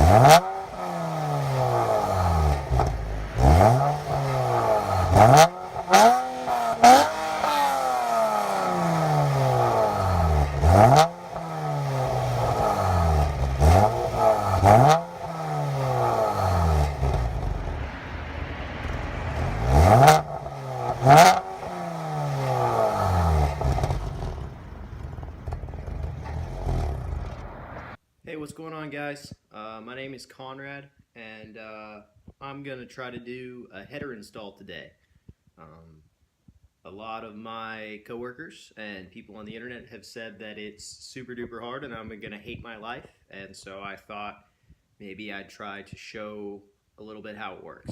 Hey, what's going on, guys? My name is Conrad, and I'm going to try to do a header install today. A lot of my coworkers and people on the internet have said that it's super duper hard and I'm going to hate my life, and so I thought maybe I'd try to show a little bit how it works.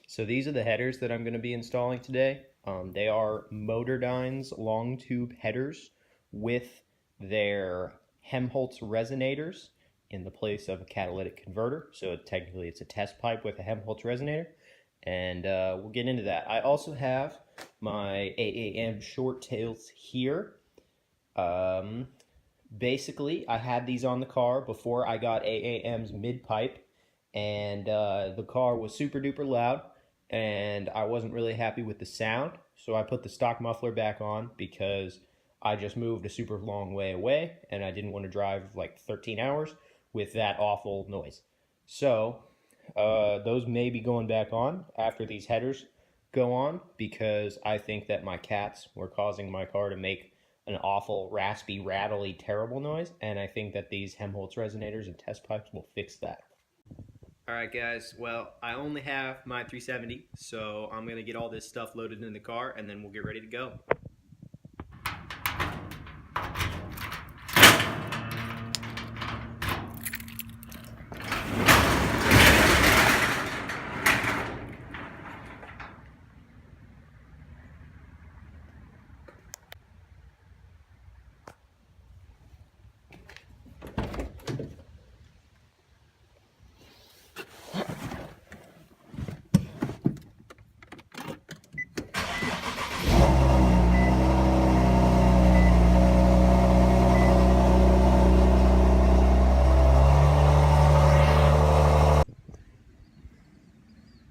So these are the headers that I'm going to be installing today. They are Motordyne's long tube headers with their Helmholtz resonators in the place of a catalytic converter. So technically it's a test pipe with a Helmholtz resonator, and we'll get into that. I also have my AAM short tails here. Basically, I had these on the car before I got AAM's mid pipe, and the car was super duper loud, and I wasn't really happy with the sound, so I put the stock muffler back on because I just moved a super long way away and I didn't want to drive like 13 hours with that awful noise. So those may be going back on after these headers go on, because I think that my cats were causing my car to make an awful raspy, rattly, terrible noise, and I think that these Helmholtz resonators and test pipes will fix that. Alright guys, well, I only have my 370, so I'm going to get all this stuff loaded in the car and then we'll get ready to go.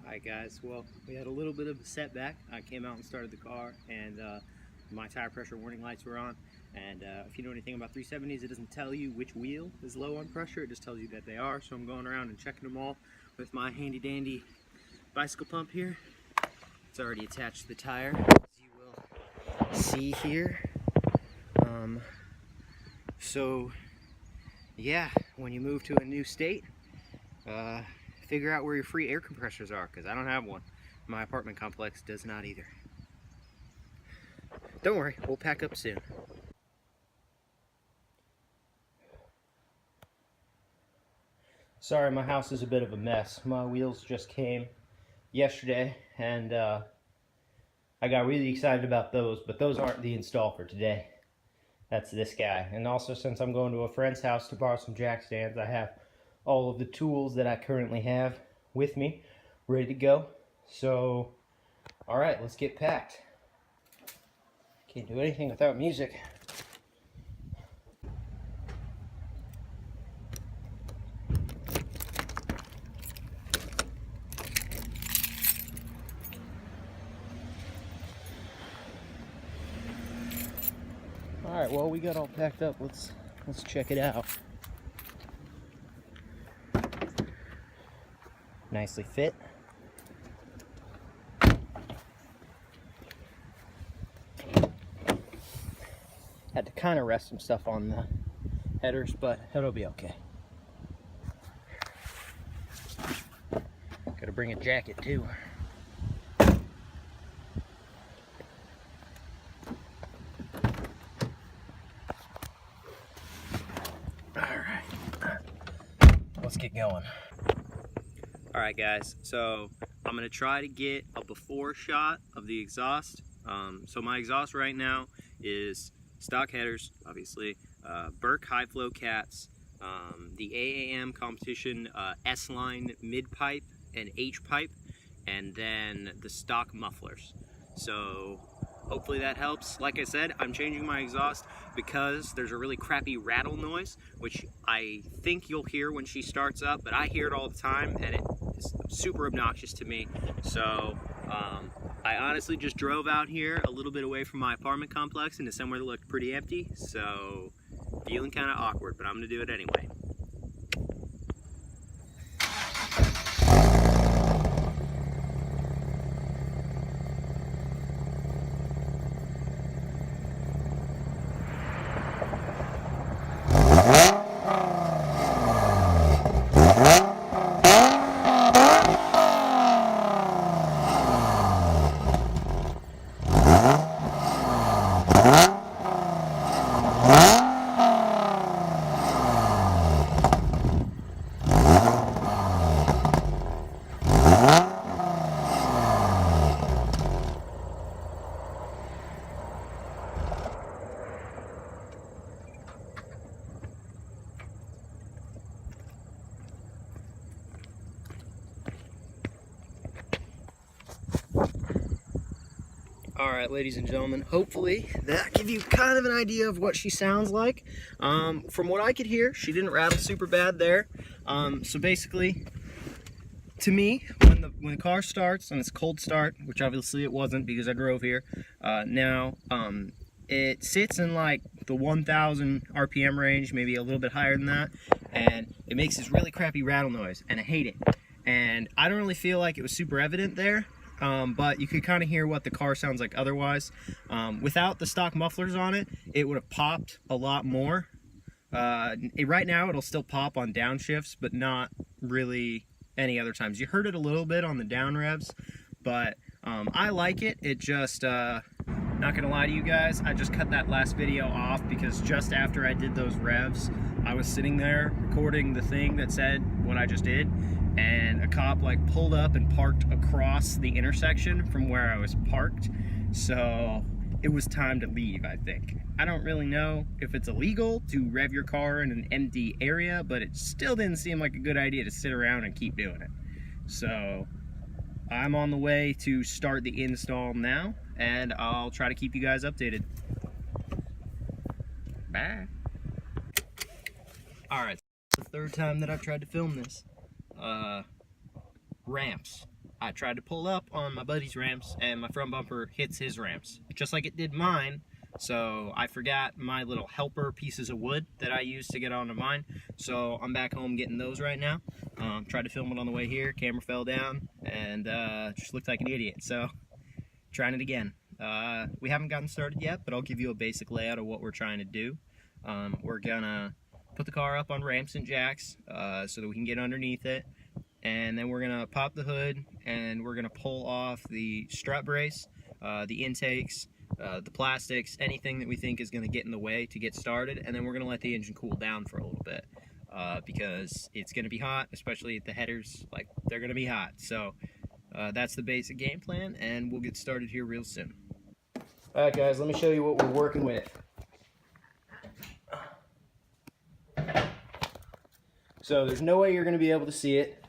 Alright guys, well, we had a little bit of a setback. I came out and started the car, and my tire pressure warning lights were on. And if you know anything about 370s, it doesn't tell you which wheel is low on pressure, it just tells you that they are. So I'm going around and checking them all with my handy dandy bicycle pump here. It's already attached to the tire, as you will see here. So yeah, when you move to a new state, figure out where your free air compressors are, because I don't have one. My apartment complex does not either. Don't worry, we'll pack up soon. Sorry, my house is a bit of a mess. My wheels just came yesterday, and I got really excited about those, but those aren't the install for today. That's this guy. And also, since I'm going to a friend's house to borrow some jack stands, I have all of the tools that I currently have with me, ready to go. So, alright, let's get packed. Can't do anything without music. Alright, well, we got all packed up. Let's check it out. Nicely fit. Had to kind of rest some stuff on the headers, but it'll be okay. Gotta bring a jacket too. Alright, let's get going. Alright guys, so I'm going to try to get a before shot of the exhaust. So my exhaust right now is stock headers, obviously, Burke high flow cats, the AAM competition S-line mid pipe and H pipe, and then the stock mufflers. So hopefully that helps. Like I said, I'm changing my exhaust because there's a really crappy rattle noise, which I think you'll hear when she starts up, but I hear it all the time, and it's super obnoxious to me. So I honestly just drove out here a little bit away from my apartment complex into somewhere that looked pretty empty, so feeling kind of awkward, but I'm gonna do it anyway. Alright, ladies and gentlemen, hopefully that give you kind of an idea of what she sounds like. From what I could hear, she didn't rattle super bad there. So basically, to me, when the car starts, and it's a cold start, which obviously it wasn't because I drove here, it sits in like the 1,000 RPM range, maybe a little bit higher than that, and it makes this really crappy rattle noise, and I hate it. And I don't really feel like it was super evident there. But you could kind of hear what the car sounds like otherwise. Without the stock mufflers on it, it would have popped a lot more. Right now, it'll still pop on downshifts, but not really any other times. You heard it a little bit on the down revs, but I like it. It just, not gonna lie to you guys, I just cut that last video off because just after I did those revs, I was sitting there recording the thing that said what I just did, and a cop like pulled up and parked across the intersection from where I was parked. So it was time to leave, I think. I don't really know if it's illegal to rev your car in an empty area, but it still didn't seem like a good idea to sit around and keep doing it. So I'm on the way to start the install now, and I'll try to keep you guys updated. Bye. Alright, the third time that I've tried to film this. Ramps. I tried to pull up on my buddy's ramps, and my front bumper hits his ramps, just like it did mine. So I forgot my little helper pieces of wood that I used to get onto mine. So I'm back home getting those right now. Tried to film it on the way here, camera fell down, and just looked like an idiot. So trying it again. We haven't gotten started yet, but I'll give you a basic layout of what we're trying to do. We're gonna put the car up on ramps and jacks so that we can get underneath it, and then we're gonna pop the hood, and we're gonna pull off the strut brace, the intakes, the plastics, anything that we think is gonna get in the way to get started, and then we're gonna let the engine cool down for a little bit because it's gonna be hot, especially the headers, like they're gonna be hot. So that's the basic game plan, and we'll get started here real soon. Alright guys, let me show you what we're working with. So there's no way you're going to be able to see it,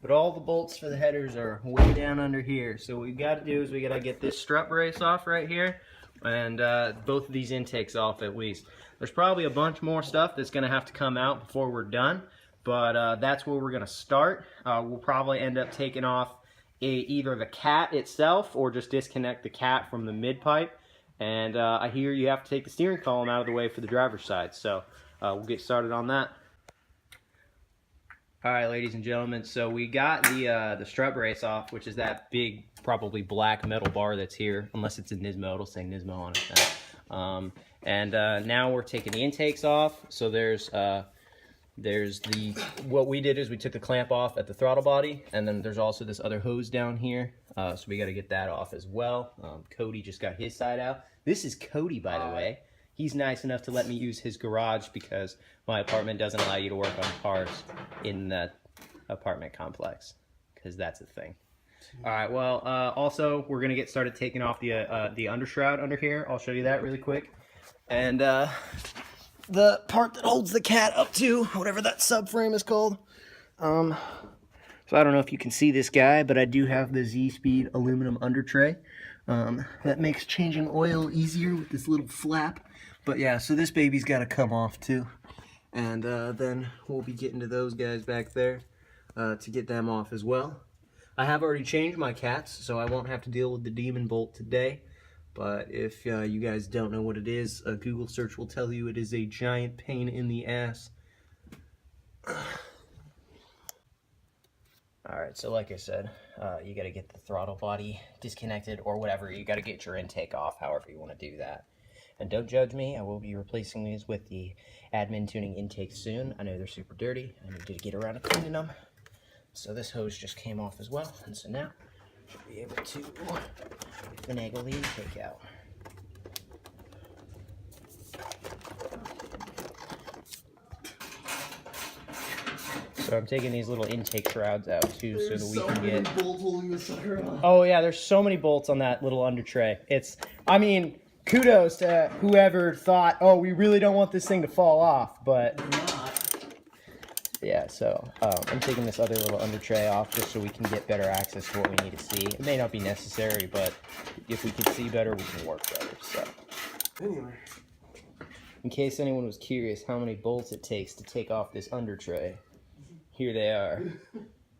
but all the bolts for the headers are way down under here. So what we've got to do is we got to get this strut brace off right here, and both of these intakes off at least. There's probably a bunch more stuff that's going to have to come out before we're done, but that's where we're going to start. We'll probably end up taking off either the cat itself or just disconnect the cat from the mid pipe. And I hear you have to take the steering column out of the way for the driver's side, so we'll get started on that. Alright, ladies and gentlemen, so we got the strut brace off, which is that big, probably black metal bar that's here. Unless it's a Nismo, it'll say Nismo on it now. Now we're taking the intakes off. So there's what we did is we took the clamp off at the throttle body, and then there's also this other hose down here. So we got to get that off as well. Cody just got his side out. This is Cody, by the way. He's nice enough to let me use his garage because my apartment doesn't allow you to work on cars in the apartment complex, because that's a thing. All right, well, also, we're going to get started taking off the undershroud under here. I'll show you that really quick. And the part that holds the cat up to, whatever that subframe is called. So I don't know if you can see this guy, but I do have the Z-Speed aluminum under tray. That makes changing oil easier with this little flap. But yeah, so this baby's got to come off too. And then we'll be getting to those guys back there to get them off as well. I have already changed my cats, so I won't have to deal with the demon bolt today. But if you guys don't know what it is, a Google search will tell you it is a giant pain in the ass. Alright, so like I said, you got to get the throttle body disconnected or whatever. You got to get your intake off, however you want to do that. And don't judge me, I will be replacing these with the admin tuning intake soon. I know they're super dirty. I need to get around to cleaning them. So this hose just came off as well, and so now I'll be able to finagle the intake out. So I'm taking these little intake shrouds out too, so that we can get bolts holding the sucker off. Oh yeah, there's so many bolts on that little under tray. I mean, kudos to whoever thought, oh, we really don't want this thing to fall off, but yeah. So I'm taking this other little under tray off just so we can get better access to what we need to see. It may not be necessary, but if we can see better, we can work better. So anyway, in case anyone was curious how many bolts it takes to take off this under tray, here they are.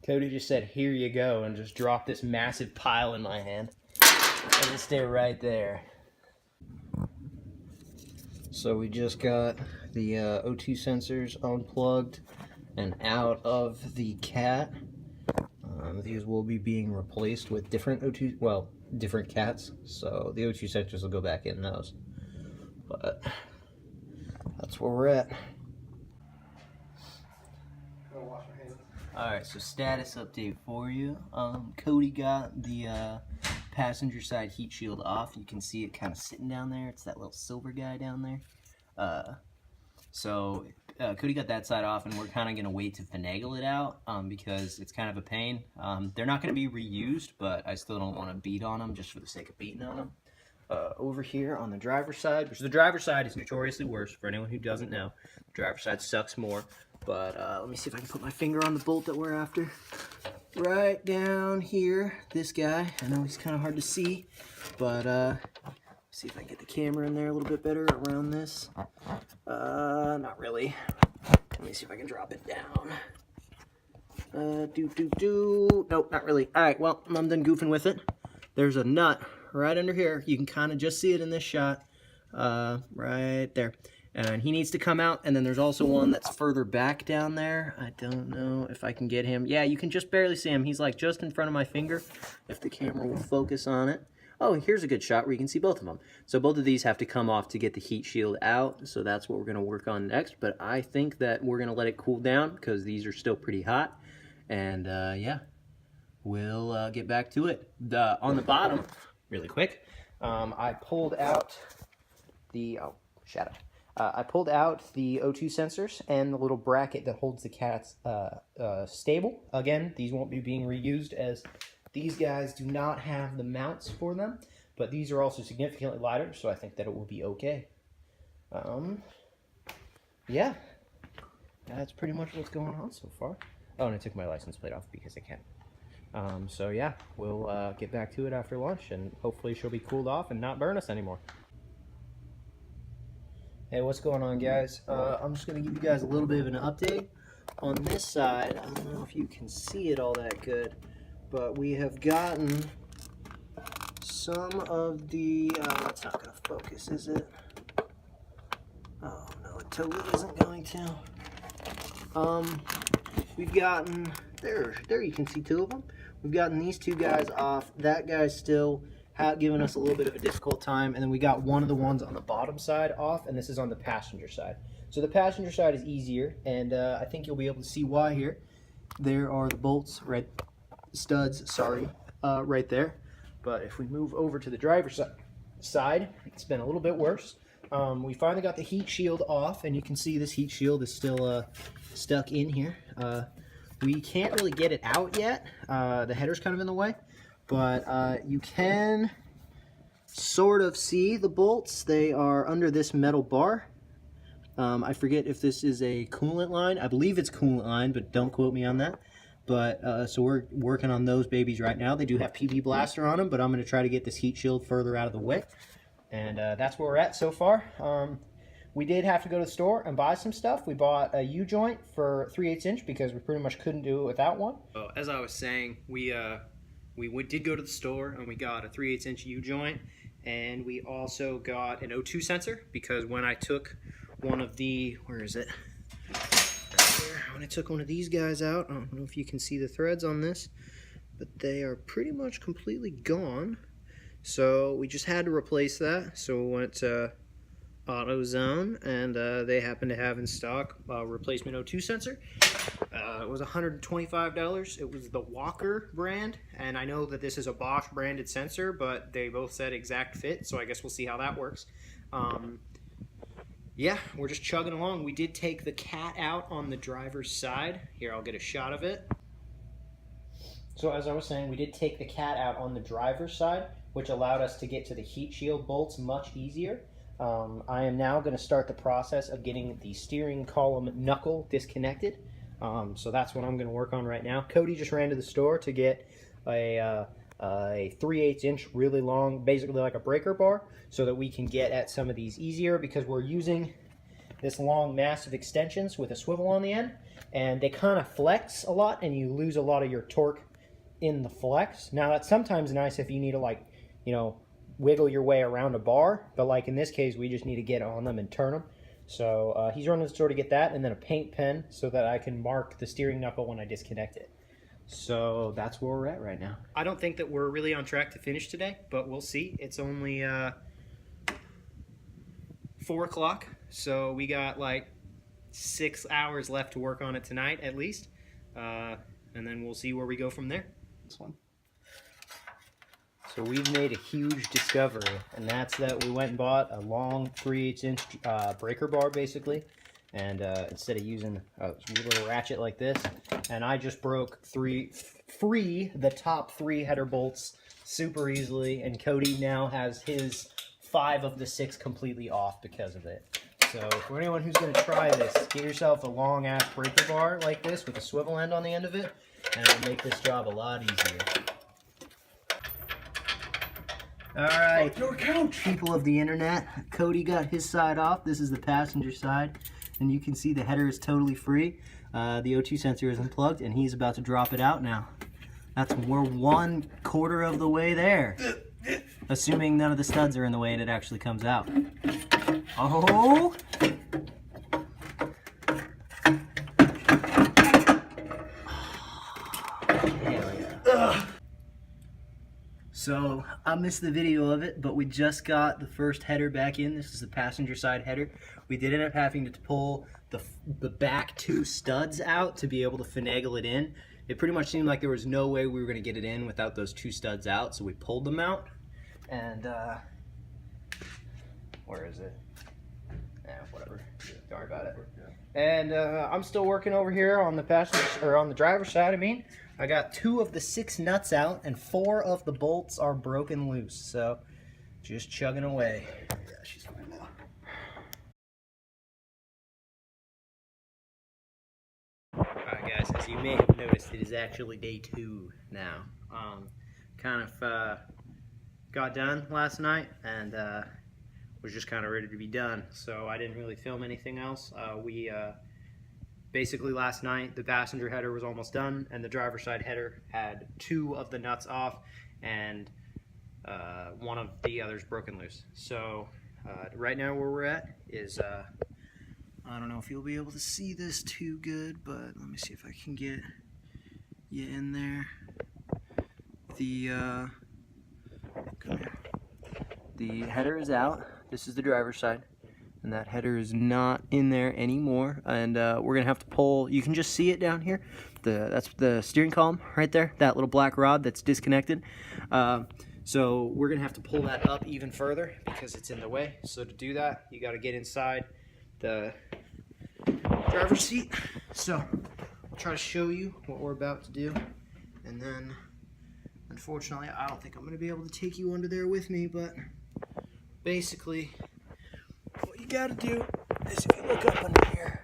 Cody just said, here you go, and just dropped this massive pile in my hand. And just stay right there. So we just got the O2 sensors unplugged and out of the cat. These will be being replaced with different O2, well, different cats. So the O2 sensors will go back in those. But that's where we're at. Alright, so status update for you. Cody got the passenger side heat shield off. You can see it kind of sitting down there. It's that little silver guy down there. So Cody got that side off, and we're kind of going to wait to finagle it out because it's kind of a pain. They're not going to be reused, but I still don't want to beat on them just for the sake of beating on them. Over here on the driver's side, which the driver's side is notoriously worse for anyone who doesn't know. The driver's side sucks more. But let me see if I can put my finger on the bolt that we're after. Right down here, this guy. I know he's kind of hard to see, but see if I can get the camera in there a little bit better around this. Not really. Let me see if I can drop it down. Nope, not really. All right, well, I'm done goofing with it. There's a nut right under here. You can kind of just see it in this shot. Right there. And he needs to come out, and then there's also one that's further back down there. I don't know if I can get him. Yeah, you can just barely see him. He's like just in front of my finger, if the camera will focus on it. Oh, here's a good shot where you can see both of them. So both of these have to come off to get the heat shield out, so that's what we're going to work on next. But I think that we're going to let it cool down because these are still pretty hot. And yeah, we'll get back to it. On the bottom, really quick, I pulled out the... oh, shadow. I pulled out the O2 sensors and the little bracket that holds the cat's stable. Again, these won't be being reused as these guys do not have the mounts for them, but these are also significantly lighter, so I think that it will be okay. Yeah, that's pretty much what's going on so far. Oh, and I took my license plate off because I can. So yeah, we'll get back to it after lunch, and hopefully she'll be cooled off and not burn us anymore. Hey, what's going on, guys? I'm just going to give you guys a little bit of an update. On this side, I don't know if you can see it all that good, but we have gotten some of the, it's not going to focus, is it? Oh, no, it totally isn't going to. We've gotten, there you can see two of them. We've gotten these two guys off. That guy's still given us a little bit of a difficult time, and then we got one of the ones on the bottom side off, and this is on the passenger side. So the passenger side is easier, and I think you'll be able to see why here. There are the bolts, studs, sorry, right there. But if we move over to the driver's side, it's been a little bit worse. We finally got the heat shield off, and you can see this heat shield is still stuck in here. We can't really get it out yet. The header's kind of in the way. But you can sort of see the bolts. They are under this metal bar. I forget if this is a coolant line. I believe it's coolant line, but don't quote me on that. But so we're working on those babies right now. They do have PB Blaster on them, but I'm going to try to get this heat shield further out of the way. And that's where we're at so far. We did have to go to the store and buy some stuff. We bought a U-joint for 3/8 inch because we pretty much couldn't do it without one. So as I was saying, we did go to the store and we got a 3/8 inch U-joint, and we also got an O2 sensor because when I took one of the, where is it? Right there. When I took one of these guys out, I don't know if you can see the threads on this, but they are pretty much completely gone. So we just had to replace that. So we went to AutoZone, and they happen to have in stock a replacement O2 sensor. It was $125. It was the Walker brand, and I know that this is a Bosch branded sensor, but they both said exact fit, so I guess we'll see how that works. Yeah, we're just chugging along. We did take the cat out on the driver's side. Here, I'll get a shot of it. So as I was saying, we did take the cat out on the driver's side, which allowed us to get to the heat shield bolts much easier. I am now going to start the process of getting the steering column knuckle disconnected. So that's what I'm going to work on right now. Cody just ran to the store to get a 3/8 inch really long, basically like a breaker bar, so that we can get at some of these easier, because we're using this long massive extensions with a swivel on the end, and they kind of flex a lot and you lose a lot of your torque in the flex. Now that's sometimes nice if you need to, like, you know, wiggle your way around a bar, but like in this case we just need to get on them and turn them. So he's running to the store to get that, and then a paint pen so that I can mark the steering knuckle when I disconnect it. So that's where we're at right now. I don't think that we're really on track to finish today, but we'll see. It's only 4 o'clock, so we got like 6 hours left to work on it tonight at least, and then we'll see where we go from there. This one. So we've made a huge discovery, and that's that we went and bought a long 3/8 inch breaker bar basically, and instead of using a little ratchet like this, and I just broke the top 3 header bolts super easily, and Cody now has his 5 of the 6 completely off because of it. So for anyone who's going to try this, get yourself a long ass breaker bar like this with a swivel end on the end of it, and it'll make this job a lot easier. Alright, people of the internet, Cody got his side off. This is the passenger side, and you can see the header is totally free. The O2 sensor is unplugged, and he's about to drop it out now. We're 1/4 of the way there, assuming none of the studs are in the way and it actually comes out. Oh! So I missed the video of it, but we just got the first header back in. This is the passenger side header. We did end up having to pull the back 2 studs out to be able to finagle it in. It pretty much seemed like there was no way we were going to get it in without those 2 studs out, so we pulled them out. And where is it? Whatever. Don't worry about it. And I'm still working over here on the passenger, or on the driver's side. I mean, I got 2 of the 6 nuts out, and 4 of the bolts are broken loose. So, just chugging away. Yeah, she's fine now. Alright guys, as you may have noticed, it is actually day 2 now. Kind of got done last night, and was just kind of ready to be done. So I didn't really film anything else. Basically last night the passenger header was almost done, and the driver's side header had 2 of the nuts off, and 1 of the others broken loose. So right now where we're at is I don't know if you'll be able to see this too good, but let me see if I can get you in there. The header is out. This is the driver's side, and that header is not in there anymore, and we're gonna have to pull. You can just see it down here. That's the steering column right there, that little black rod that's disconnected. So we're gonna have to pull that up even further because it's in the way. So to do that, you got to get inside the driver's seat. So I'll try to show you what we're about to do, and then unfortunately I don't think I'm gonna be able to take you under there with me, but basically what you gotta do is, if you look up under here,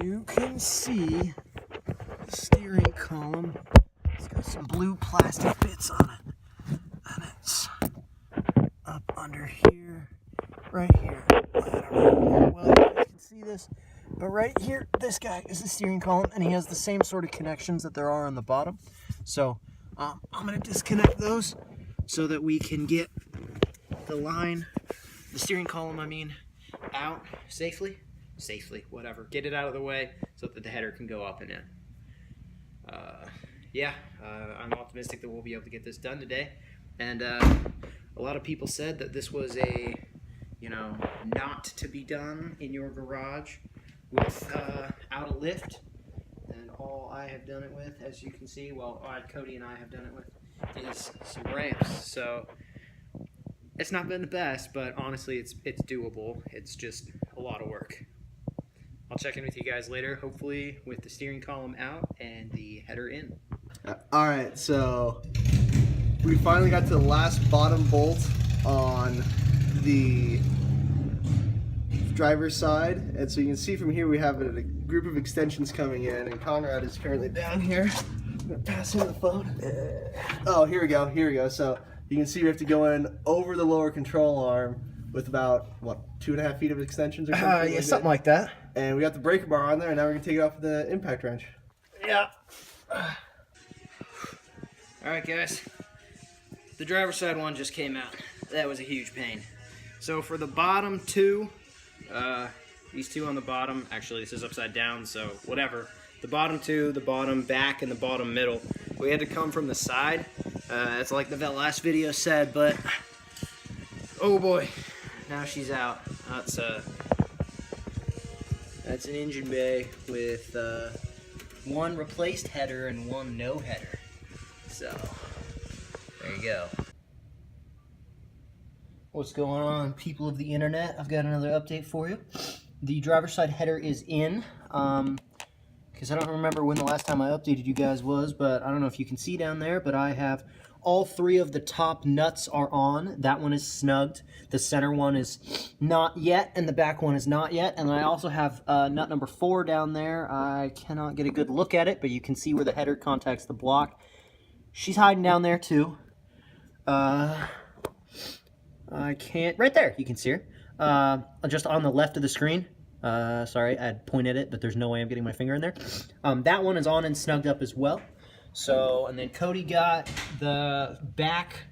you can see the steering column. It's got some blue plastic bits on it, and it's up under here, right here. I don't know how well you guys can see this, but right here, this guy is the steering column, and he has the same sort of connections that there are on the bottom. So I'm going to disconnect those so that we can get the steering column, out safely, whatever. Get it out of the way so that the header can go up and in. I'm optimistic that we'll be able to get this done today. And a lot of people said that this was a, not to be done in your garage without a lift. And all I have done it with, as you can see, Cody and I have done it with, is some ramps. So it's not been the best, but honestly, it's doable. It's just a lot of work. I'll check in with you guys later, hopefully with the steering column out and the header in. All right, so we finally got to the last bottom bolt on the driver's side, and so you can see from here we have a group of extensions coming in, and Conrad is currently down here. I'm gonna pass him the phone. Oh, here we go. So you can see we have to go in over the lower control arm with about, 2.5 feet of extensions or something? Yeah, something like that. And we got the breaker bar on there, and now we're gonna take it off with the impact wrench. Yeah. Alright guys, the driver's side one just came out. That was a huge pain. So for the bottom two, these two on the bottom, actually this is upside down, so whatever. The bottom two, the bottom back, and the bottom middle, we had to come from the side. It's like the last video said, but oh boy, now she's out. That's an engine bay with one replaced header and one no header. So, there you go. What's going on, people of the internet? I've got another update for you. The driver's side header is in, because I don't remember when the last time I updated you guys was, but I don't know if you can see down there, but I have all three of the top nuts are on. That one is snugged. The center one is not yet, and the back one is not yet. And I also have nut number 4 down there. I cannot get a good look at it, but you can see where the header contacts the block. She's hiding down there too. I can't, right there, you can see her. Just on the left of the screen. Sorry, I had pointed it, but there's no way I'm getting my finger in there. That one is on and snugged up as well. So, and then Cody got the back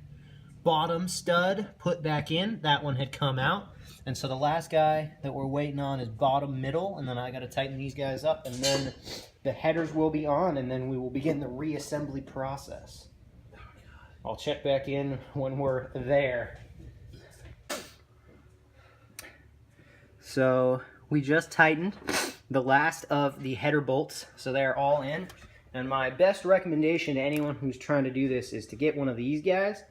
bottom stud put back in. That one had come out. And so the last guy that we're waiting on is bottom middle, and then I got to tighten these guys up, and then the headers will be on, and then we will begin the reassembly process. I'll check back in when we're there. So we just tightened the last of the header bolts, so they're all in. And my best recommendation to anyone who's trying to do this is to get one of these guys.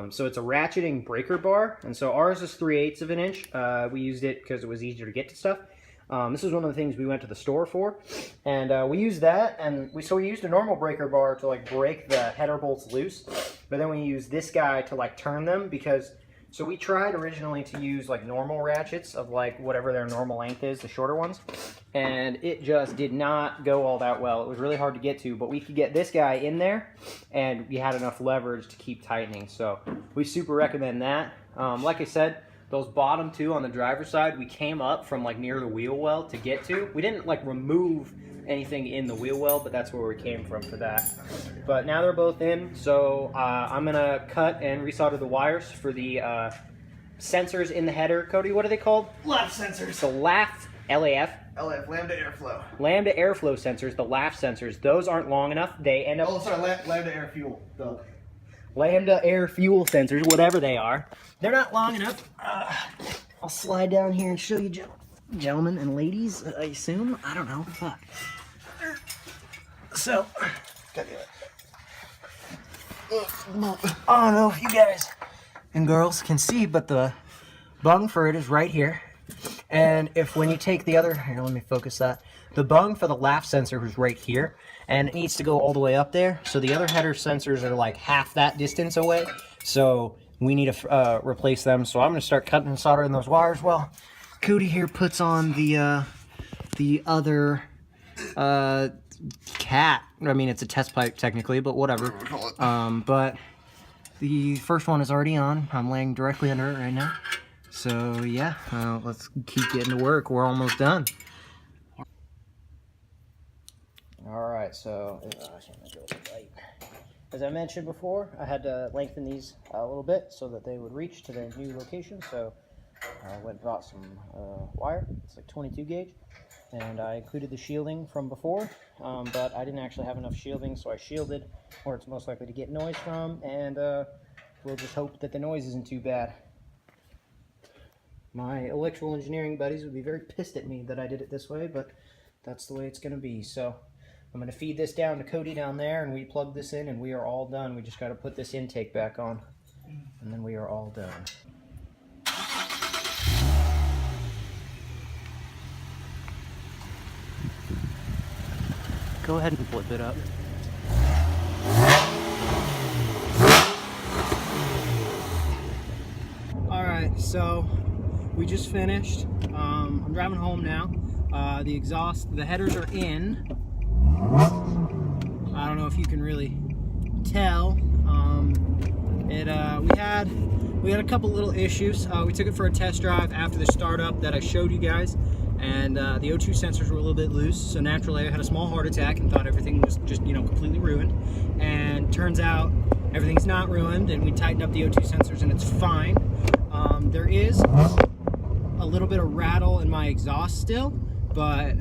So it's a ratcheting breaker bar, and so ours is 3/8 of an inch. We used it because it was easier to get to stuff. This is one of the things we went to the store for, and we used that, and we used a normal breaker bar to like break the header bolts loose, but then we used this guy to like turn them, because so we tried originally to use like normal ratchets of like whatever their normal length is, the shorter ones, and it just did not go all that well. It was really hard to get to, but we could get this guy in there, and we had enough leverage to keep tightening, so we super recommend that. Like I said, those bottom two on the driver's side, we came up from like near the wheel well to get to. We didn't like remove anything in the wheel well, but that's where we came from for that. But now they're both in, so I'm gonna cut and resolder the wires for the sensors in the header. Cody, what are they called? LAF sensors. The LAF, L-A-F? LAF, lambda airflow. Lambda airflow sensors, the LAF sensors. Those aren't long enough. They end up... Oh, sorry, lambda air fuel. Duh. Lambda air fuel sensors, whatever they are. They're not long enough. I'll slide down here and show you, gentlemen and ladies, I assume. I don't know. Fuck. So, I don't know if you guys and girls can see, but the bung for it is right here. And if when you take the other, here, let me focus that. The bung for the LAF sensor is right here, and it needs to go all the way up there. So the other header sensors are like half that distance away. So we need to replace them. So I'm going to start cutting and soldering those wires. Well, Cody here puts on the other cat. I mean, it's a test pipe technically, but whatever. But the first one is already on. I'm laying directly under it right now. So yeah, let's keep getting to work. We're almost done. All right, so as I mentioned before, I had to lengthen these a little bit so that they would reach to their new location. So I went and bought some wire. It's like 22 gauge. And I included the shielding from before, but I didn't actually have enough shielding, so I shielded where it's most likely to get noise from, and we'll just hope that the noise isn't too bad. My electrical engineering buddies would be very pissed at me that I did it this way, but that's the way it's going to be. So I'm going to feed this down to Cody down there, and we plug this in, and we are all done. We just got to put this intake back on, and then we are all done. Go ahead and flip it up. Alright, so we just finished. I'm driving home now. The headers are in. I don't know if you can really tell. We had a couple little issues. We took it for a test drive after the startup that I showed you guys. And the O2 sensors were a little bit loose, so naturally I had a small heart attack and thought everything was just, completely ruined. And turns out everything's not ruined, and we tightened up the O2 sensors and it's fine. There is a little bit of rattle in my exhaust still, but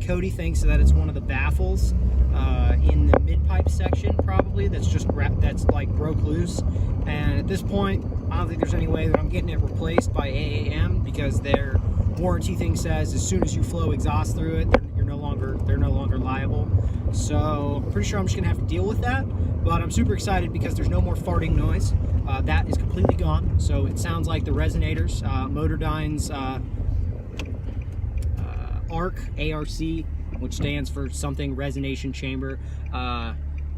Cody thinks that it's one of the baffles in the mid-pipe section probably that's like broke loose. And at this point, I don't think there's any way that I'm getting it replaced by AAM, because their warranty thing says as soon as you flow exhaust through it, they're no longer liable. So I'm pretty sure I'm just gonna have to deal with that. But I'm super excited because there's no more farting noise. That is completely gone. So it sounds like the resonators, Motordyne's ARC, ARC, which stands for something resonation chamber,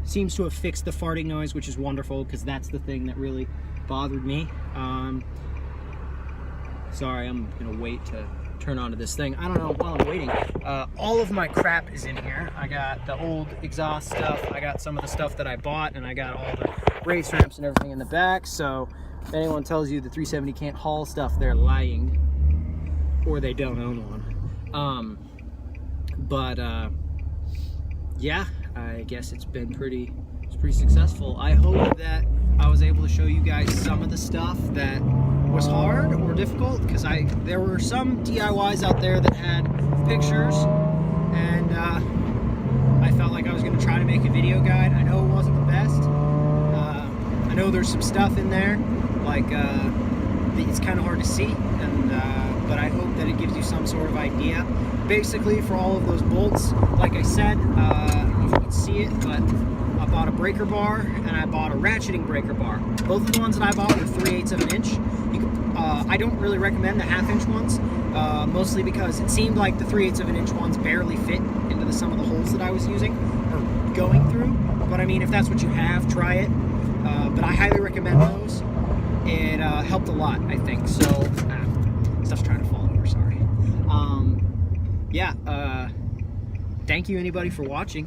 seems to have fixed the farting noise, which is wonderful because that's the thing that really bothered me. Sorry, I'm gonna wait to turn onto this thing. I don't know, while I'm waiting, all of my crap is in here. I got the old exhaust stuff, I got some of the stuff that I bought, and I got all the race ramps and everything in the back. So if anyone tells you the 370 can't haul stuff, they're lying, or they don't own one. Yeah, I guess it's been pretty successful. I hope that I was able to show you guys some of the stuff that was hard or difficult, because there were some DIYs out there that had pictures, and I felt like I was going to try to make a video guide. I know it wasn't the best. I know there's some stuff in there, like it's kind of hard to see, and but I hope that it gives you some sort of idea. Basically, for all of those bolts, like I said, I don't know if you can see it, but I bought a breaker bar and I bought a ratcheting breaker bar. Both of the ones that I bought were 3/8 of an inch. I don't really recommend the 1/2 inch ones, mostly because it seemed like the 3/8 of an inch ones barely fit into some of the holes that I was using or going through. But I mean, if that's what you have, try it. But I highly recommend those. It helped a lot, I think. So, stuff's trying to fall over, sorry. Thank you anybody for watching.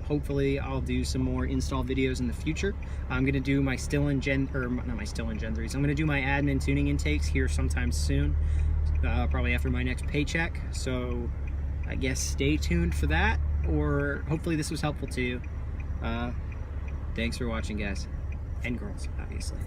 Hopefully I'll do some more install videos in the future. I'm gonna do my I'm gonna do my admin tuning intakes here sometime soon, probably after my next paycheck. So I guess stay tuned for that, or hopefully this was helpful to you. Thanks for watching, guys and girls, obviously.